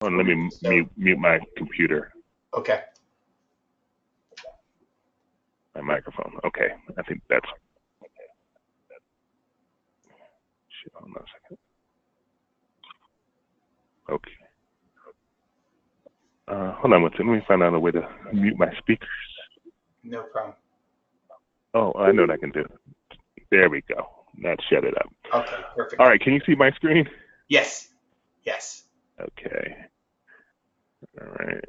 Oh, let me mute my computer, Okay. my microphone. Okay, I think that's. Shit, hold on a second. Okay. Hold on one second. Let me find out a way to mute my speakers. No problem. Oh, I know what I can do. There we go. That shut it up. Okay, perfect. All right, can you see my screen? Yes. Yes. Okay. All right.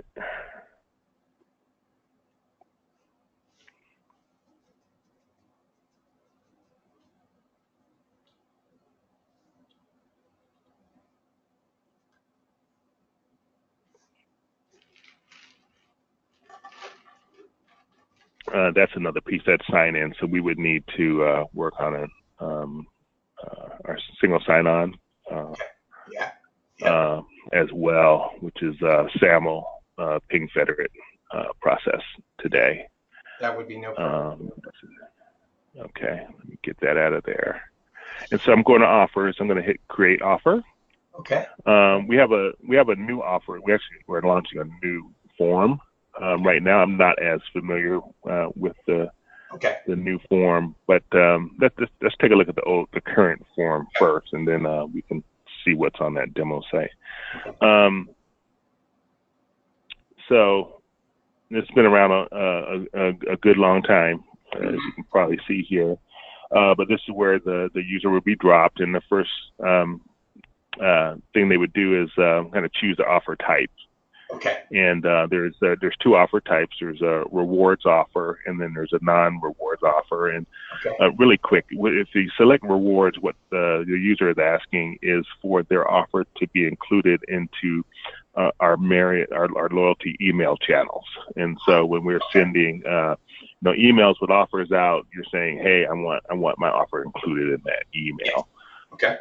That's another piece, that sign in. So we would need to work on it. Our single sign-on Okay. Yeah. Yeah. as well, which is SAML ping federate process today. That would be no problem. Okay, let me get that out of there. And so I'm going to offers. I'm going to hit create offer. Okay. We have a new offer. We're launching a new form. Right now, I'm not as familiar with the new form, but let's take a look at the current form first, and then we can see what's on that demo site. So it's been around a good long time, as you can probably see here. But this is where the user would be dropped, and the first thing they would do is kind of choose the offer type. Okay. And there's two offer types. There's a rewards offer, and then there's a non-rewards offer. And really quick, if you select rewards, what the user is asking is for their offer to be included into our Marriott, our loyalty email channels. And so when we're sending emails with offers out, you're saying, hey, I want my offer included in that email. Okay.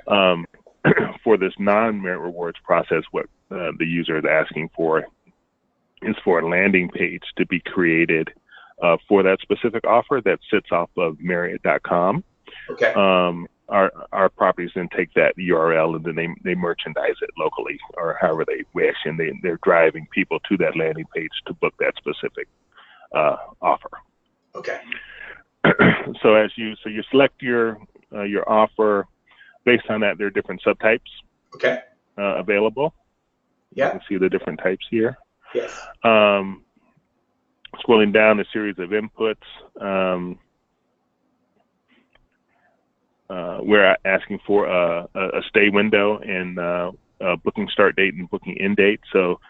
For this non-Marriott rewards process, what the user is asking for is for a landing page to be created for that specific offer that sits off of Marriott.com. Okay. Our properties then take that URL and then they merchandise it locally, or however they wish, and they're driving people to that landing page to book that specific offer. Okay. So you select your offer. Based on that, there are different subtypes available. Yeah. You can see the different types here. Yes. Scrolling down a series of inputs, we're asking for a stay window and a booking start date and booking end date. So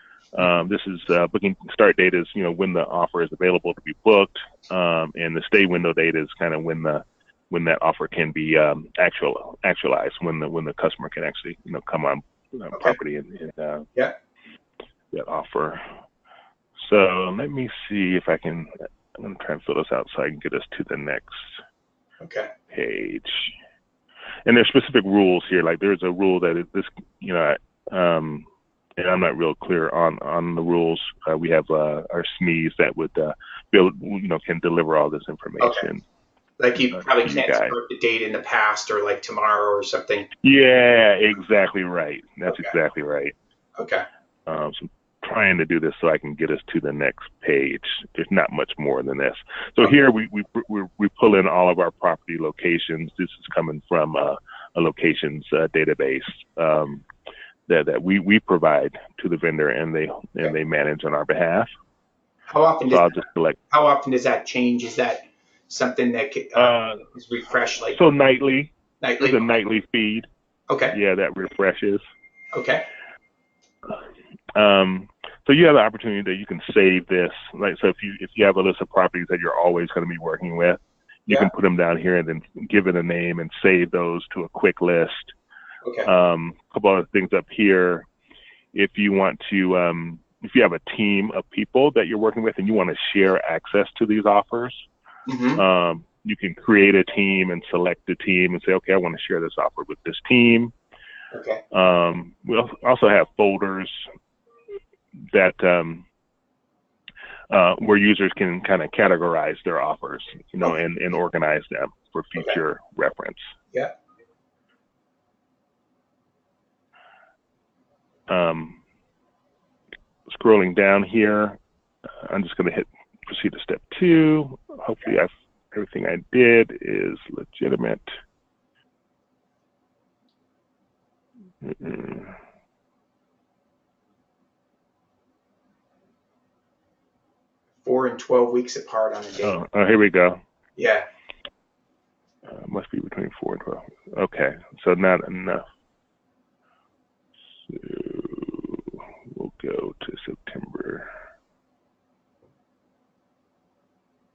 this is booking start date is when the offer is available to be booked, and the stay window date is kind of when that offer can be actualized, when the customer can actually come on property and that offer. So let me see if I can. I'm going to try and fill this out so I can get us to the next page. And there's specific rules here. Like there's a rule that is this, and I'm not real clear on the rules. We have our SMEs that would can deliver all this information. Okay. Like you probably can't start the date in the past or like tomorrow or something. Yeah, exactly right. That's exactly right. Okay. So I'm trying to do this so I can get us to the next page. There's not much more than this. So here we pull in all of our property locations. This is coming from a locations database that we provide to the vendor, and they manage on our behalf. How often how often does that change? Is that something that is refreshed like nightly? Nightly. It's a nightly feed. Okay. Yeah, that refreshes. Okay. So you have the opportunity that you can save this. Like, so if you have a list of properties that you're always going to be working with, you can put them down here and then give it a name and save those to a quick list. Okay. A couple other things up here. If you want to, if you have a team of people that you're working with and you want to share access to these offers, you can create a team and select a team and say, okay, I want to share this offer with this team. Okay. We also have folders that where users can kind of categorize their offers, and organize them for future reference. Yeah. scrolling down here, I'm just going to hit proceed to step 2. Hopefully everything I did is legitimate. 4 and 12 weeks apart on the date. Oh, here we go. Yeah. Must be between 4 and 12. Okay, so not enough. So we'll go to September.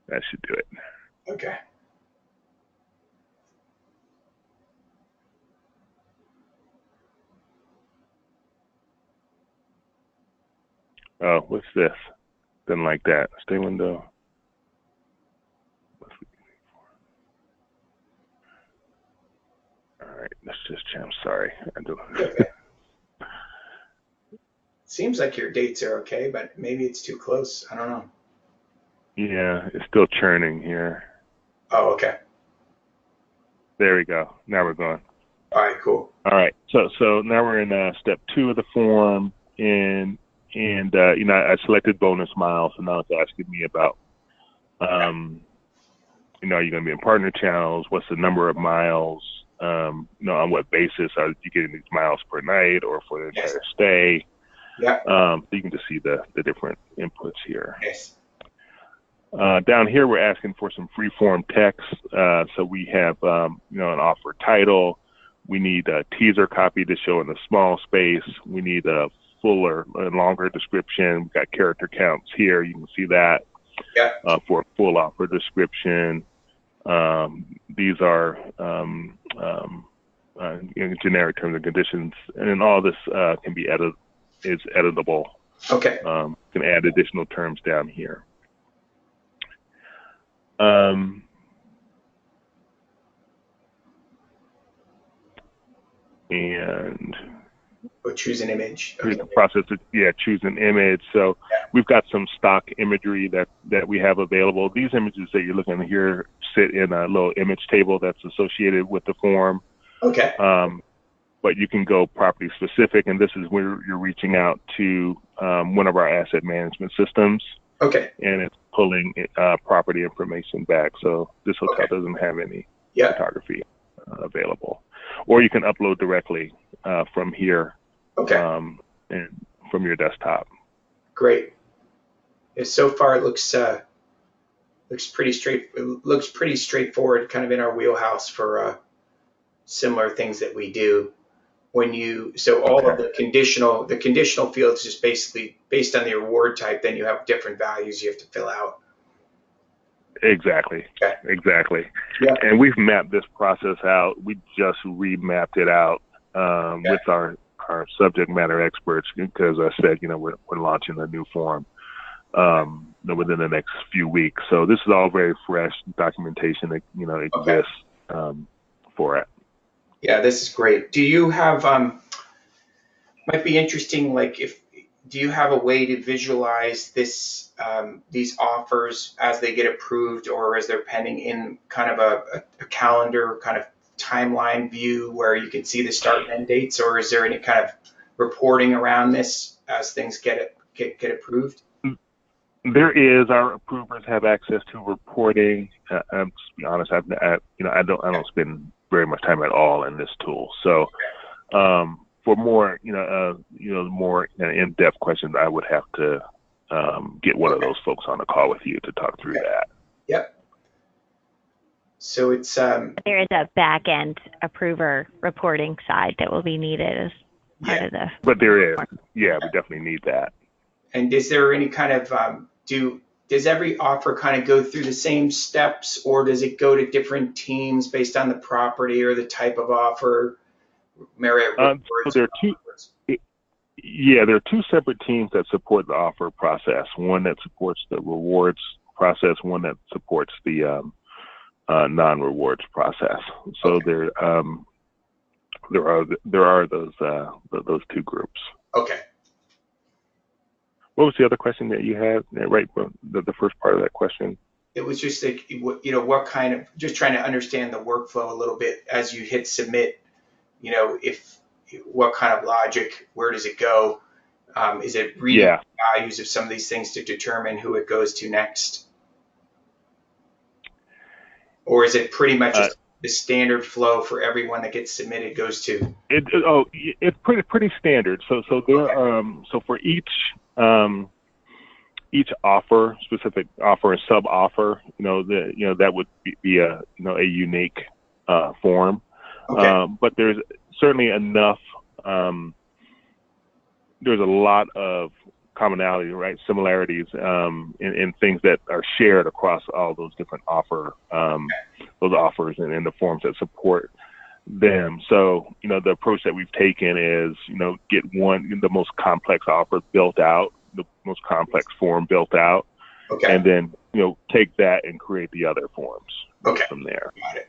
That should do it. Okay. Oh, what's this? Didn't like that. Stay window. All right, let's just check. I'm sorry. Okay. Seems like your dates are okay, but maybe it's too close. I don't know. Yeah, it's still churning here. Oh, okay. There we go. Now we're going. All right, cool. All right. So now we're in step 2 of the form, and I selected bonus miles, so now it's asking me about, are you going to be in partner channels? What's the number of miles? On what basis are you getting these miles per night or for the entire stay? Yeah. So you can just see the different inputs here. Yes. Down here, we're asking for some free-form text. So we have, an offer title. We need a teaser copy to show in a small space. We need a fuller, longer description. We've got character counts here. You can see that for a full offer description. These are generic terms and conditions, and all this can be is editable. Okay. You can add additional terms down here. And choose an image. Here's the process to choose an image. So we've got some stock imagery that we have available. These images that you're looking at here sit in a little image table that's associated with the form. Okay. But you can go property specific, and this is where you're reaching out to one of our asset management systems. Okay. And it's pulling property information back. So this hotel doesn't have any photography available. Or you can upload directly from here. Okay. And from your desktop. Great. So far, it looks pretty straightforward, kind of in our wheelhouse for similar things that we do. All of the conditional fields just basically based on the reward type. Then you have different values you have to fill out. Exactly. Okay. Exactly. Yeah. And we've mapped this process out. We just remapped it out with our subject matter experts, because I said, we're launching a new form within the next few weeks. So this is all very fresh documentation that exists for it. Yeah, this is great. Do you have might be interesting, do you have a way to visualize these offers as they get approved or as they're pending in kind of a calendar kind of timeline view where you can see the start and end dates, or is there any kind of reporting around this as things get approved? There is. Our approvers have access to reporting. To be honest, I don't spend very much time at all in this tool. So for more more in-depth questions, I would have to get one of those folks on a call with you to talk through that. Yep. So it's there is a back-end approver reporting side that will be needed as part of the. But there is. Yeah, we definitely need that. And is there any kind of does every offer kind of go through the same steps, or does it go to different teams based on the property or the type of offer? Marriott. So there are two. There are two separate teams that support the offer process. One that supports the rewards process. One that supports the non-rewards process. So there are those two groups. Okay. What was the other question that you had? Right, the first part of that question. It was just what kind of, just trying to understand the workflow a little bit as you hit submit. What kind of logic? Where does it go? Is it reading Yeah. the values of some of these things to determine who it goes to next? Or is it pretty much Uh, just the standard flow for everyone that gets submitted goes to? it's pretty standard. So there Okay. so for each offer, specific offer and sub offer, that would be a a unique form. Okay. But there's certainly enough. There's a lot of commonality, right? Similarities in things that are shared across all those different those offers and the forms that support them. So, the approach that we've taken is, get the most complex offer built out, the most complex form built out, Okay. and then, take that and create the other forms Okay. from there. Got it.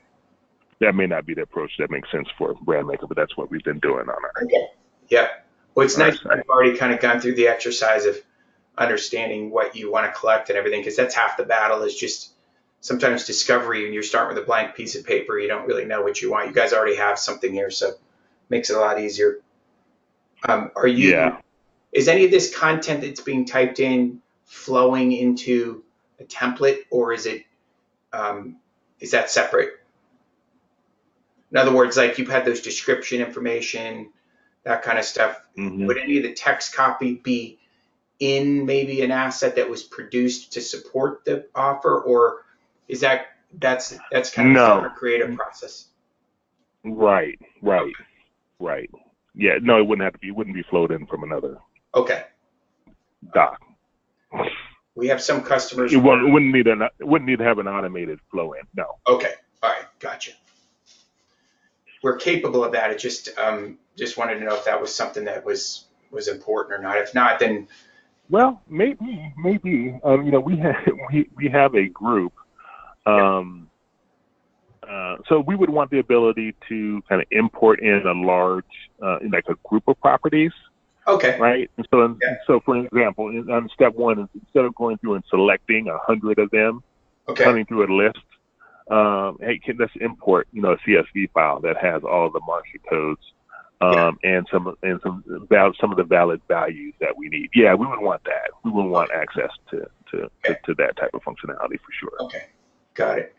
That may not be the approach that makes sense for Brand Maker, but that's what we've been doing on our. Okay. Yeah. Well, it's nice Right. that you've already kind of gone through the exercise of understanding what you want to collect and everything, because that's half the battle is just sometimes discovery, and you're starting with a blank piece of paper. You don't really know what you want. You guys already have something here, so it makes it a lot easier. Yeah. Is any of this content that's being typed in flowing into a template, or is that separate? In other words, like you've had those description information, that kind of stuff. Mm-hmm. Would any of the text copy be in maybe an asset that was produced to support the offer, or is that's kind of a No. separate creative process? Right. Yeah. No, it wouldn't be flowed in from another Okay. doc. We have some customers. It wouldn't need to have an automated flow in. No. Okay. All right. Gotcha. We're capable of that. It just wanted to know if that was something that was important or not. If not, then Well, maybe. We have a group. So we would want the ability to kind of import in a large, like a group of properties. okay. Right. And so for example, on step one, instead of going through and selecting 100 of them, Okay. coming through a list, hey, let's import, a CSV file that has all the market codes, and some of the valid values that we need. Yeah, we would want that. We would want access to that type of functionality for sure. Okay. Got it.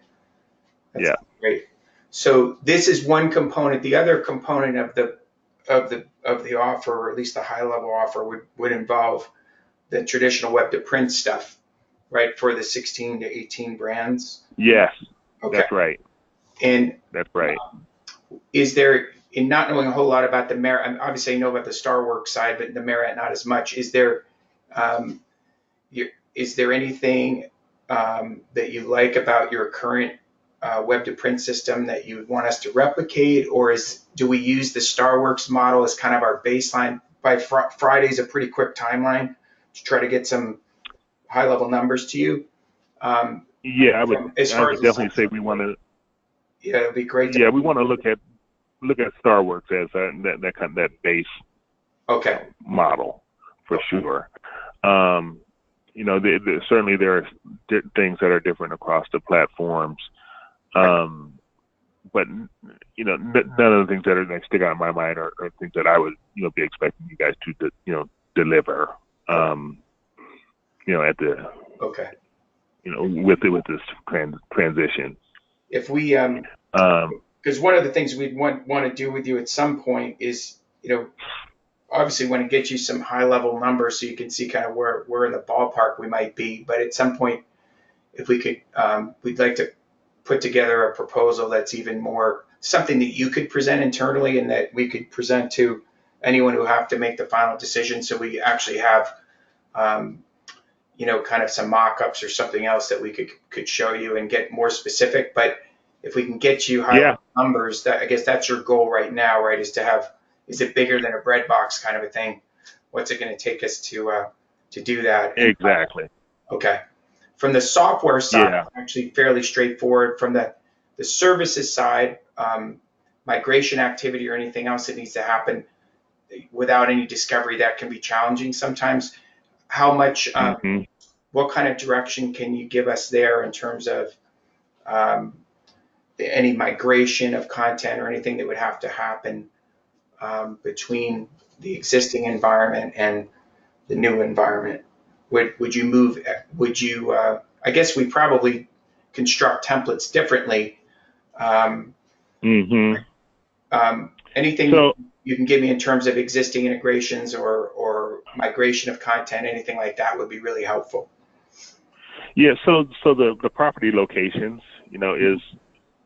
That's Yeah. great. So this is one component. The other component of the offer, or at least the high level offer, would involve the traditional web to print stuff, right? For the 16 to 18 brands. Yes. Okay. That's right. And That's right. is there, in not knowing a whole lot about the Marriott, obviously I know about the Starworks side, but the Marriott not as much. Is there anything that you like about your current web to print system that you would want us to replicate, or do we use the Starworks model as kind of our baseline? By Friday's a pretty quick timeline to try to get some high level numbers to you. Yeah, I would definitely say we want to. Yeah, it'd be great. Yeah, we want to look at Starworks as that base. Okay. Model for sure. Certainly there are things that are different across the platforms. But none of the things that stick out in my mind are things that I would be expecting you guys to deliver. At the with this transition. If we because one of the things we'd want to do with you at some point is obviously want to get you some high level numbers so you can see kind of where in the ballpark we might be. But at some point, if we could, we'd like to put together a proposal that's even more something that you could present internally and that we could present to anyone who have to make the final decision. So we actually have, kind of some mock-ups or something else that we could show you and get more specific. But if we can get you high level numbers, I guess that's your goal right now, right? Is it bigger than a bread box kind of a thing? What's it going to take us to do that? Exactly. Okay. From the software side, actually fairly straightforward. From the services side, migration activity or anything else that needs to happen without any discovery, that can be challenging sometimes. How much, what kind of direction can you give us there in terms of any migration of content or anything that would have to happen between the existing environment and the new environment? Would you move? Would you? I guess we probably construct templates differently. Um, Mm-hmm. Anything So you can give me in terms of existing integrations or migration of content, anything like that would be really helpful. yeah, so the property locations, is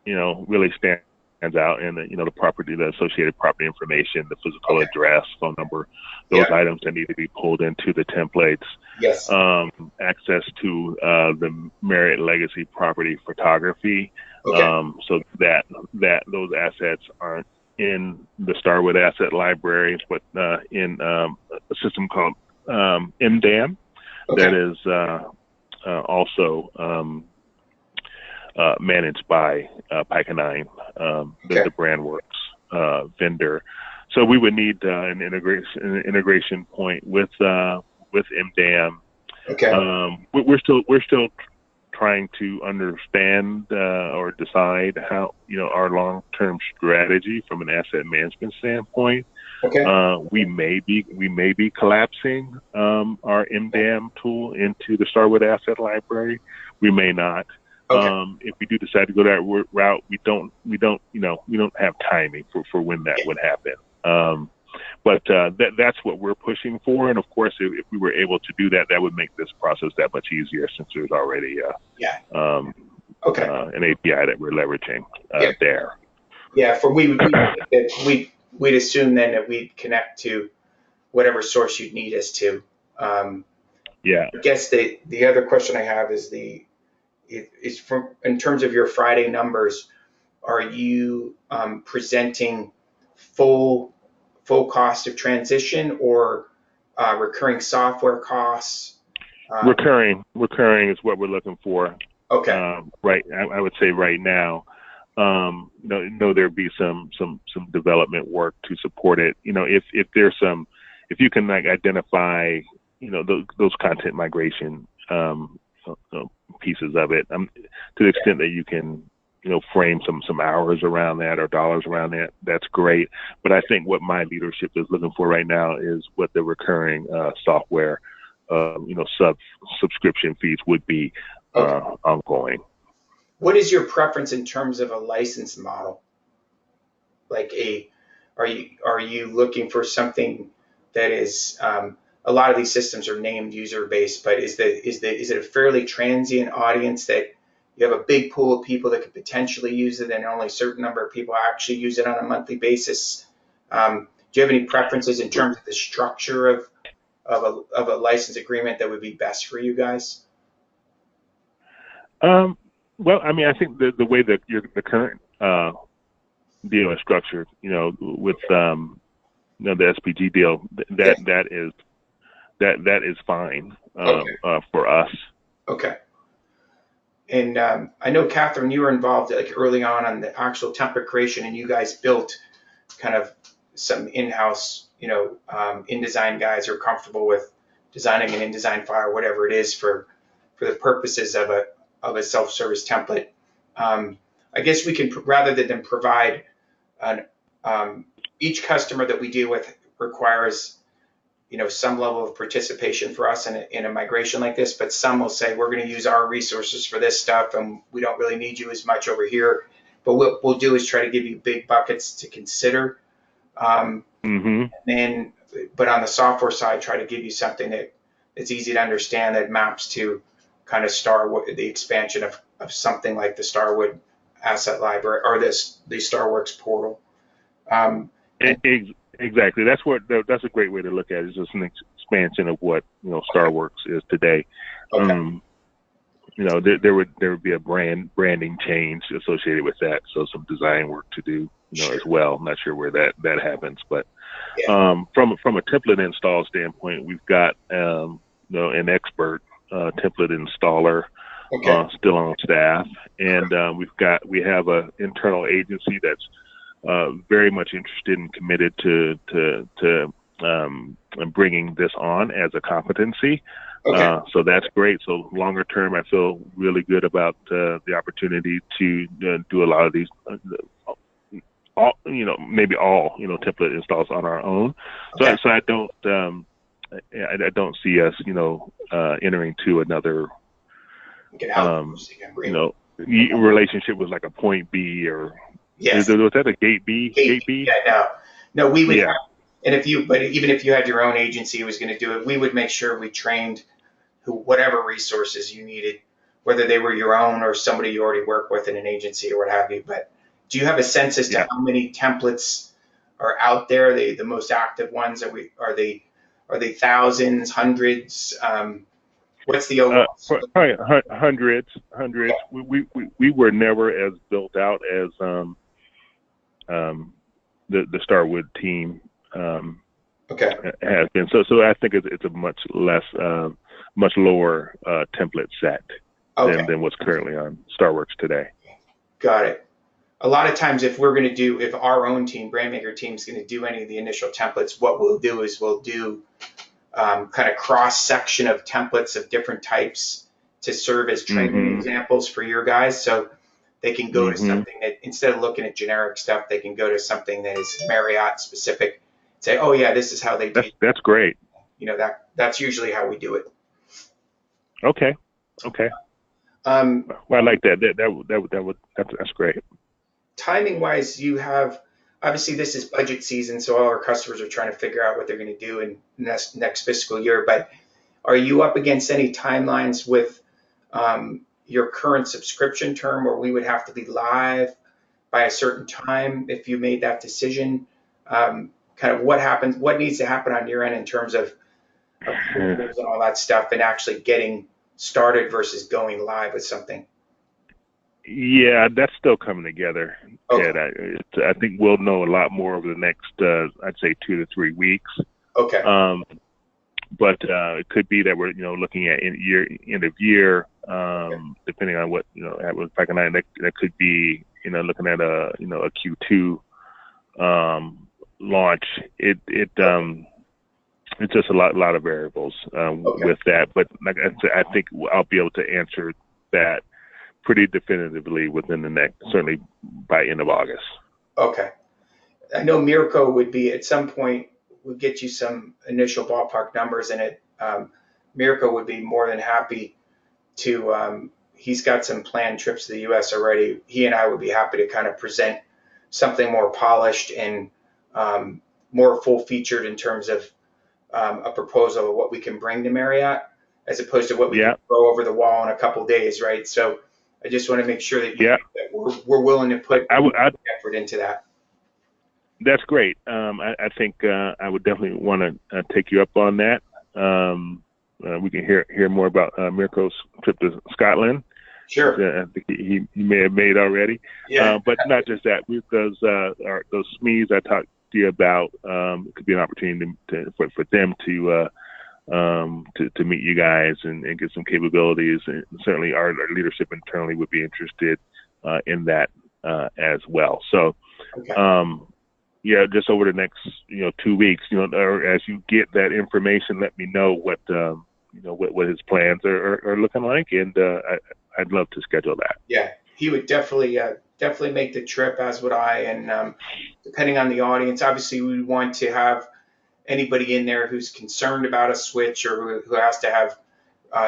really stands out, and the associated property information, the physical Okay. address, phone number, those Yeah. items that need to be pulled into the templates. Yes. Access to the Marriott Legacy property photography, Okay. so that those assets aren't in the Starwood Asset Library, but in a system called MDAM that Okay. is also managed by Pike and Nine, Okay. the BrandWorks vendor. So we would need an integration point with MDAM. Okay. We're still trying to understand or decide how our long-term strategy from an asset management standpoint. Okay. We may be collapsing our MDAM tool into the Starwood Asset Library. We may not. Okay. If we do decide to go that route, we don't have timing for when that would happen. But that's what we're pushing for. And of course, if we were able to do that, that would make this process that much easier, since there's already Yeah. an Okay. API that we're leveraging Yeah. there. Yeah. We'd assume then that we'd connect to whatever source you'd need us to. Yeah. I guess the other question I have is from in terms of your Friday numbers, are you presenting full cost of transition or recurring software costs? Recurring is what we're looking for. Okay. Right. I would say right now, there'd be some development work to support it. If there's if you can identify, those content migration pieces of it, to the extent that you can, frame some hours around that or dollars around that, that's great. But I think what my leadership is looking for right now is what the recurring software, subscription fees would be ongoing. What is your preference in terms of a license model? Are you looking for something that is a lot of these systems are named user based, but is it a fairly transient audience that you have a big pool of people that could potentially use it, and only a certain number of people actually use it on a monthly basis? Do you have any preferences in terms of the structure of a license agreement that would be best for you guys? Well, I think the way that the current deal is structured, with the SPG deal, that is fine for us. Okay. And I know, Catherine, you were involved early on the actual template creation, and you guys built kind of some in-house, InDesign guys who are comfortable with designing an InDesign file, whatever it is, for the purposes of a self-service template. I guess we can, rather than provide each customer that we deal with requires some level of participation for us in a migration like this, but some will say we're going to use our resources for this stuff and we don't really need you as much over here. But what we'll do is try to give you big buckets to consider. And but on the software side, try to give you something that's easy to understand, that maps to kind of the expansion of something like the Starwood Asset Library or the Starworks portal. Exactly. That's a great way to look at it. It's just an expansion of what Starworks is today. Okay. There would be a branding change associated with that, so some design work to do, as well. I'm not sure where that happens, but from a template install standpoint, we've got an expert template installer still on staff, and we have an internal agency that's very much interested and committed to bringing this on as a competency. So that's great. So longer term, I feel really good about the opportunity to do a lot of these, maybe all template installs on our own. So I don't I don't see us, entering to another, Get um, outsourcing you agreement. know, relationship with like a point B or Yes. was that a gate B? Gate B? Yeah, no, we would Yeah, have, and but even if you had your own agency who was going to do it, we would make sure we trained whatever resources you needed, whether they were your own or somebody you already work with in an agency or what have you. But do you have a sense as to yeah. how many templates are out there? The most active ones are they thousands, hundreds? What's the overall split? Probably hundreds, hundreds. We were never as built out as um, the Starwood team Okay. has been. So I think it's a much less, much lower template set Okay. than what's currently on StarWorks today. Got it. A lot of times if our own team, Brandmaker team, is going to do any of the initial templates, what we'll do is we'll do kind of cross section of templates of different types to serve as training Mm-hmm. examples for your guys. So they can go to Mm-hmm. something that instead of looking at generic stuff, they can go to something that is Marriott specific. Say, oh yeah, this is how they do. That's great. That's usually how we do it. Okay. Okay. Um, Well, I like that. That's great. Timing wise, you have obviously this is budget season, so all our customers are trying to figure out what they're going to do in next fiscal year. But are you up against any timelines with your current subscription term where we would have to be live by a certain time if you made that decision? Kind of what needs to happen on your end in terms of approvals and all that stuff and actually getting started versus going live with something? Yeah, that's still coming together, Okay. Ted. I think we'll know a lot more over the next, I'd say, 2 to 3 weeks. Okay. But it could be that we're, looking at end of year, depending on what, happens back in line. That could be, looking at a Q2 launch. It's just a lot of variables with that. But like I said, I think I'll be able to answer that pretty definitively within the next, certainly by end of August. Okay. I know Mirko would be at some point would get you some initial ballpark numbers in it. Mirko would be more than happy to. He's got some planned trips to the U.S. already. He and I would be happy to kind of present something more polished and more full featured in terms of a proposal of what we can bring to Marriott, as opposed to what we can throw over the wall in a couple days, right? So I just want to make sure that, that we're willing to put effort into that. That's great. I think I would definitely want to take you up on that. We can hear more about Mirko's trip to Scotland. Sure. I think he may have made already. Yeah. But not just that. Those SMEs I talked to you about, it could be an opportunity for them to meet you guys and get some capabilities. And certainly our leadership internally would be interested in that as well. So, just over the next 2 weeks, or as you get that information, let me know what what his plans are looking like, and I'd love to schedule that. Yeah, he would definitely make the trip, as would I. And depending on the audience, obviously we want to have anybody in there who's concerned about a switch or who has to have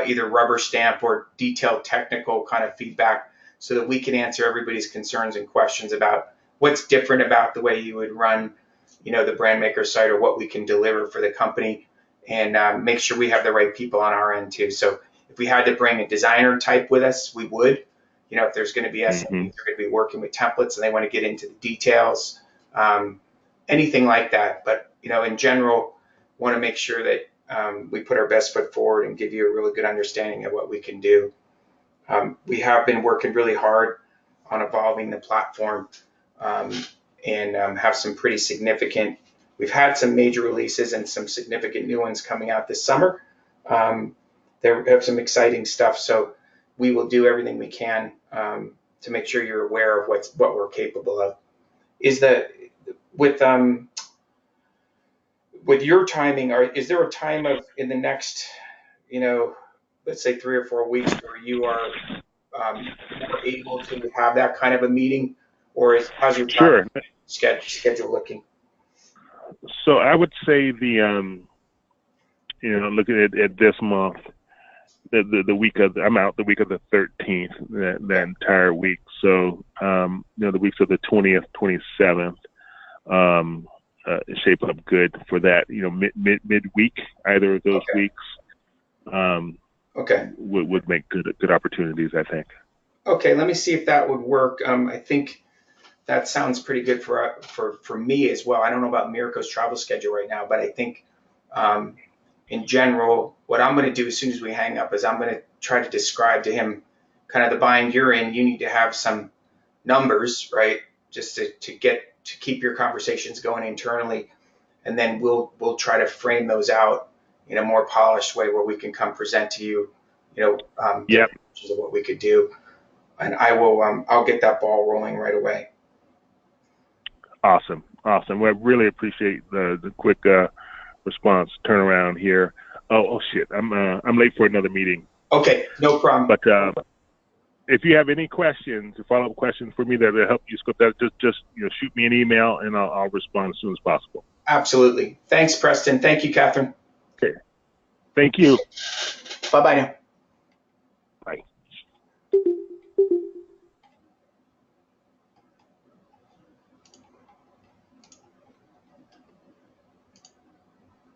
either rubber stamp or detailed technical kind of feedback, so that we can answer everybody's concerns and questions about what's different about the way you would run, the Brandmaker site, or what we can deliver for the company, and make sure we have the right people on our end too. So if we had to bring a designer type with us, we would. If there's going to be SMEs, they're going to be working with templates and they want to get into the details, anything like that. But in general, want to make sure that we put our best foot forward and give you a really good understanding of what we can do. We have been working really hard on evolving the platform, and have some pretty significant. We've had some major releases and some significant new ones coming out this summer. There have some exciting stuff, so we will do everything we can to make sure you're aware of what we're capable of. Is that with your timing, is there a time in the next, let's say 3 or 4 weeks where you are more able to have that kind of a meeting, or how's your schedule looking? So I would say the looking at this month, the week of I'm out the week of the 13th, that entire week. So the weeks of the 20th, 27th shape up good for that. Midweek, either of those weeks would make good opportunities, I think. Okay, let me see if that would work. I think that sounds pretty good for me as well. I don't know about Mirko's travel schedule right now, but I think in general, what I'm going to do as soon as we hang up is I'm going to try to describe to him kind of the bind you're in. You need to have some numbers, right? Just to keep your conversations going internally, and then we'll try to frame those out in a more polished way where we can come present to you, different options of what we could do. And I'll get that ball rolling right away. Awesome. Well, I really appreciate the quick response turnaround here. Oh shit! I'm late for another meeting. Okay, no problem. But if you have any questions, follow-up questions for me that will help you scope that, just shoot me an email and I'll respond as soon as possible. Absolutely. Thanks, Preston. Thank you, Catherine. Okay. Thank you. Bye-bye now. Bye.